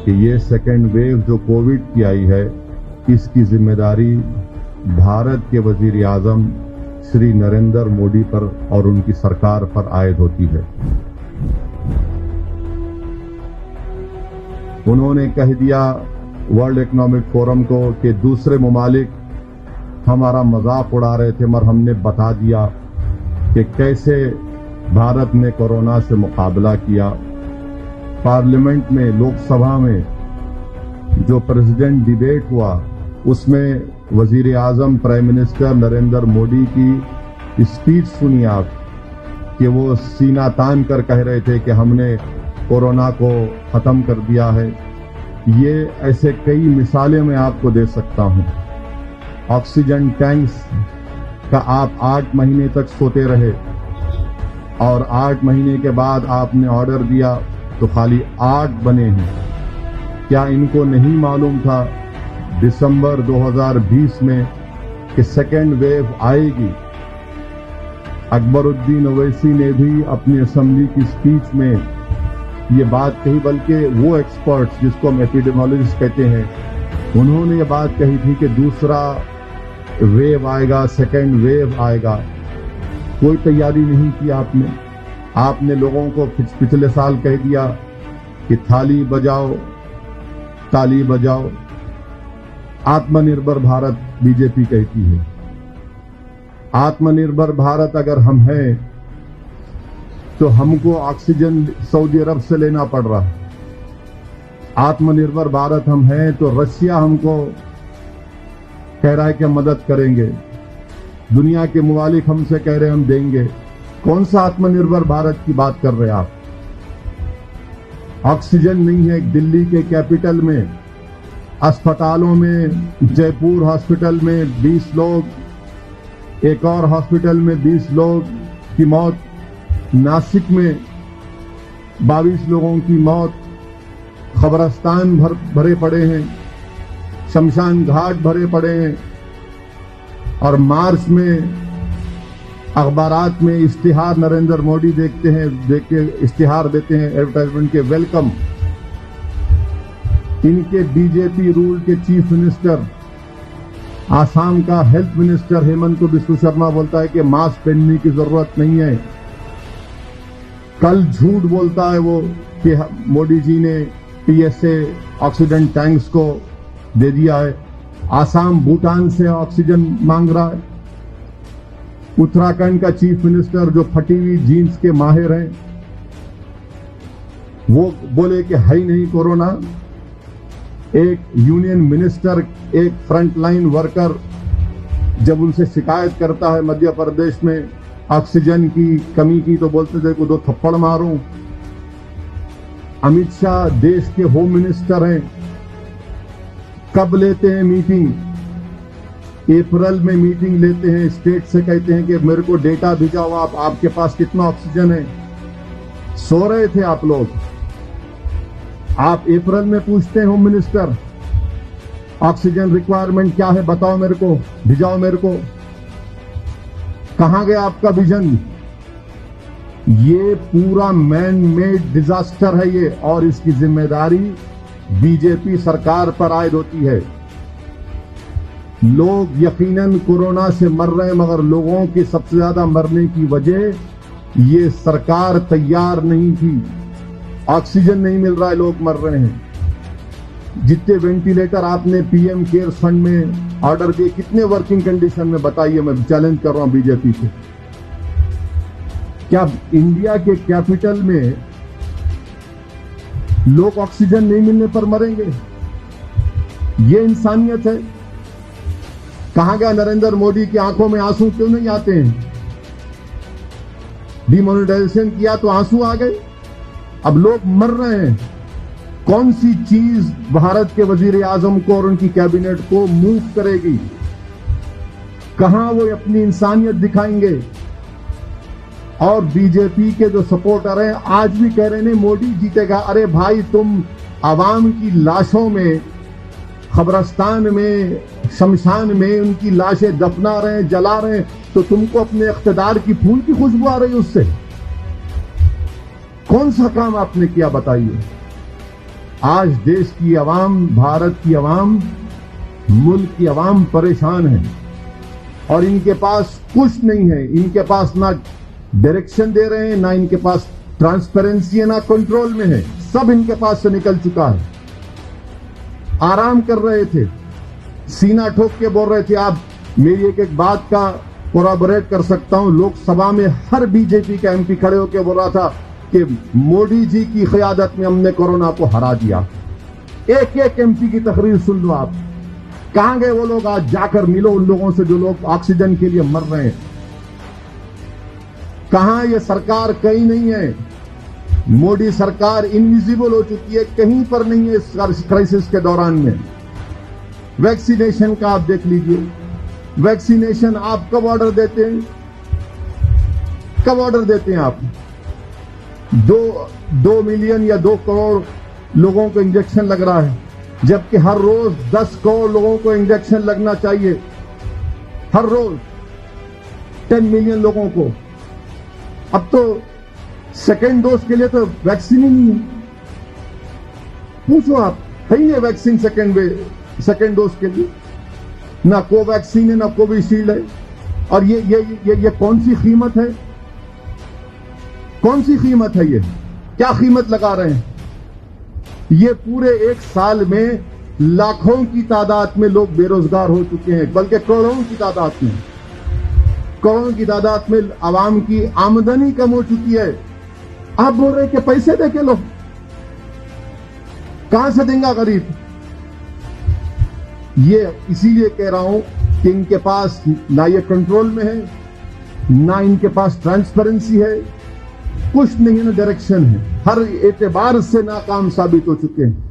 कि ये second wave जो कोविड की आई है, इसकी जिम्मेदारी भारत के वजीर आजम श्री नरेंद्र मोदी पर और उनकी सरकार पर आयद होती है। उन्होंने कह दिया वर्ल्ड इकोनॉमिक फोरम को कि दूसरे ममालिक हमारा मजाक उड़ा रहे थे, मगर हमने बता दिया कि कैसे भारत ने कोरोना से मुकाबला किया। पार्लियामेंट में, लोकसभा में जो प्रेसिडेंट डिबेट हुआ, उसमें वजीर आजम प्राइम मिनिस्टर नरेंद्र मोदी की स्पीच सुनी आप, कि वो सीना तान कर कह रहे थे कि हमने कोरोना को खत्म कर दिया है। ये ऐसे कई मिसालें मैं आपको दे सकता हूं। ऑक्सीजन टैंक्स का आप 8 महीने तक सोते रहे और 8 महीने के बाद आपने ऑर्डर दिया तो खाली 8 बने हैं। क्या इनको नहीं मालूम था दिसंबर 2020 में कि सेकेंड वेव आएगी? अकबरुद्दीन ओवैसी ने भी अपनी असेंबली की स्पीच में ये बात कही, बल्कि वो एक्सपर्ट्स जिसको हम एपिडेमियोलॉजिस्ट कहते हैं, उन्होंने ये बात कही थी कि दूसरा वेव आएगा, सेकेंड वेव आएगा। कोई तैयारी नहीं की आपने लोगों को पिछले साल कह दिया कि थाली बजाओ ताली बजाओ। आत्मनिर्भर भारत बीजेपी कहती है। आत्मनिर्भर भारत अगर हम हैं तो हमको ऑक्सीजन सऊदी अरब से लेना पड़ रहा है। आत्मनिर्भर भारत हम हैं तो रशिया हमको कह रहा है कि मदद करेंगे। दुनिया के मुमालिक हमसे कह रहे हैं हम देंगे। कौन सा आत्मनिर्भर भारत की बात कर रहे हैं आप? ऑक्सीजन नहीं है। दिल्ली के कैपिटल में अस्पतालों में, जयपुर हॉस्पिटल में 20 लोग, एक और हॉस्पिटल में 20 लोग की मौत, नासिक में 22 लोगों की मौत, खबरस्तान भरे पड़े हैं, शमशान घाट भरे पड़े हैं। और मार्च में अखबारात में इश्तिहार नरेंद्र मोदी देख के इश्तिहार देते हैं एडवर्टाइजमेंट के, वेलकम। इनके बीजेपी रूल के चीफ मिनिस्टर, आसाम का हेल्थ मिनिस्टर हेमंत बिस्वा शर्मा बोलता है कि मास्क पहनने की जरूरत नहीं है। कल झूठ बोलता है वो कि मोदी जी ने पीएसए ऑक्सीजन टैंक्स को दे दिया है। आसाम भूटान से ऑक्सीजन मांग रहा है। उत्तराखंड का चीफ मिनिस्टर जो फटी हुई जीन्स के माहिर हैं, वो बोले कि है ही नहीं कोरोना। एक यूनियन मिनिस्टर, एक फ्रंटलाइन वर्कर जब उनसे शिकायत करता है मध्य प्रदेश में ऑक्सीजन की कमी की, तो बोलते थे को 2 थप्पड़ मारूं। अमित शाह देश के होम मिनिस्टर हैं, कब लेते हैं मीटिंग? अप्रैल में मीटिंग लेते हैं, स्टेट से कहते हैं कि मेरे को डेटा भिजाओ, आपके पास कितना ऑक्सीजन है। सो रहे थे आप लोग। आप अप्रैल में पूछते हैं होम मिनिस्टर ऑक्सीजन रिक्वायरमेंट क्या है, बताओ मेरे को, भिजाओ मेरे को। कहां गया आपका विजन? ये पूरा मैन मेड डिजास्टर है ये, और इसकी जिम्मेदारी बीजेपी सरकार पर आयद होती है। लोग यकीनन कोरोना से मर रहे हैं, मगर लोगों की सबसे ज्यादा मरने की वजह ये सरकार तैयार नहीं थी। ऑक्सीजन नहीं मिल रहा है, लोग मर रहे हैं। जितने वेंटिलेटर आपने पीएम केयर फंड में ऑर्डर किए, कितने वर्किंग कंडीशन में बताइए? मैं चैलेंज कर रहा हूं बीजेपी से। क्या इंडिया के कैपिटल में लोग ऑक्सीजन नहीं मिलने पर मरेंगे? ये इंसानियत है? कहां गया नरेंद्र मोदी की आंखों में आंसू क्यों नहीं आते हैं? डिमोनेटाइजेशन किया तो आंसू आ गए, अब लोग मर रहे हैं। कौन सी चीज भारत के वजीर आजम को और उनकी कैबिनेट को मूव करेगी? कहां वो अपनी इंसानियत दिखाएंगे? और बीजेपी के जो सपोर्टर हैं आज भी कह रहे हैं मोदी जीतेगा। अरे भाई, तुम आवाम की लाशों में, खबरस्तान में, शमशान में उनकी लाशें दफना रहे हैं, जला रहे हैं, तो तुमको अपने इख्तिदार की फूल की खुशबू आ रही है उससे? कौन सा काम आपने किया बताइए? आज देश की आवाम, भारत की आवाम, मुल्क की आवाम परेशान है और इनके पास कुछ नहीं है। इनके पास ना डायरेक्शन दे रहे हैं, ना इनके पास ट्रांसपेरेंसी है, ना कंट्रोल में है। सब इनके पास से निकल चुका है। आराम कर रहे थे, सीना ठोक के बोल रहे थे। आप मेरी एक एक बात का कोराबोरेट कर सकता हूं। लोकसभा में हर बीजेपी का एमपी खड़े होकर बोल रहा था कि मोदी जी की क़यादत में हमने कोरोना को हरा दिया। एक एक एमपी की तकरीर सुन लो आप। कहां गए वो लोग? आज जाकर मिलो उन लोगों से जो लोग ऑक्सीजन के लिए मर रहे हैं। कहां ये सरकार? कहीं नहीं है। मोदी सरकार इनविजिबल हो चुकी है, कहीं पर नहीं है इस क्राइसिस के दौरान में। वैक्सीनेशन का आप देख लीजिए। वैक्सीनेशन आप कब ऑर्डर देते हैं? कब ऑर्डर देते हैं आप? 2 मिलियन या 2 करोड़ लोगों को इंजेक्शन लग रहा है, जबकि हर रोज 10 करोड़ लोगों को इंजेक्शन लगना चाहिए। हर रोज 10 मिलियन लोगों को। अब तो सेकेंड डोज के लिए तो वैक्सीन ही नहीं है। पूछो आप, है ही नहीं वैक्सीन सेकेंड डोज के लिए। ना कोवैक्सीन है, ना कोविशील्ड है। और ये कौन सी कीमत है? कौन सी कीमत है? ये क्या कीमत लगा रहे हैं? ये पूरे 1 साल में लाखों की तादाद में लोग बेरोजगार हो चुके हैं, बल्कि करोड़ों की तादाद में। करोड़ों की तादाद में आवाम की आमदनी कम हो चुकी है। आप बोल रहे हैं कि पैसे दे के लो। कहां से देंगे गरीब? ये इसीलिए कह रहा हूं कि इनके पास ना ये कंट्रोल में है, ना इनके पास ट्रांसपेरेंसी है, कुछ नहीं है, ना डायरेक्शन है। हर एतबार से नाकाम साबित हो चुके हैं।